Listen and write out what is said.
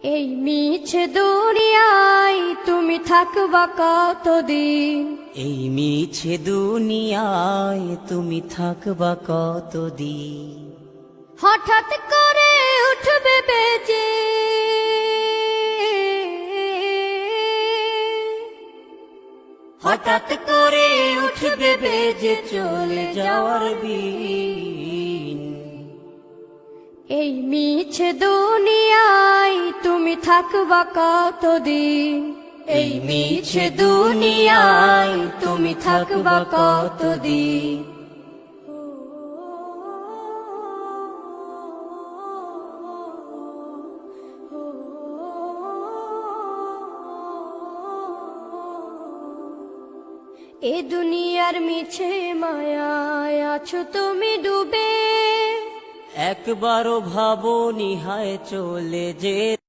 এই মিছে দুনিয়ায় তুমি থাকবা কতদিন? এই মিছে দুনিয়ায় তুমি থাকবা কতদিন? হঠাৎ করে উঠবে বেজে হঠাৎ করে উঠবে বেজে চলে যাওয়ার দিন। এই মিছে দুনিয়ায় তুমি থাকবা কতদিন? এই মিছে দুনিয়ায় তুমি থাকবা কতদিন? এ দুনিয়ার মিছে মায়ায় আছো তুমি ডুবে, একবারও ভাবো নিহায় চলে যে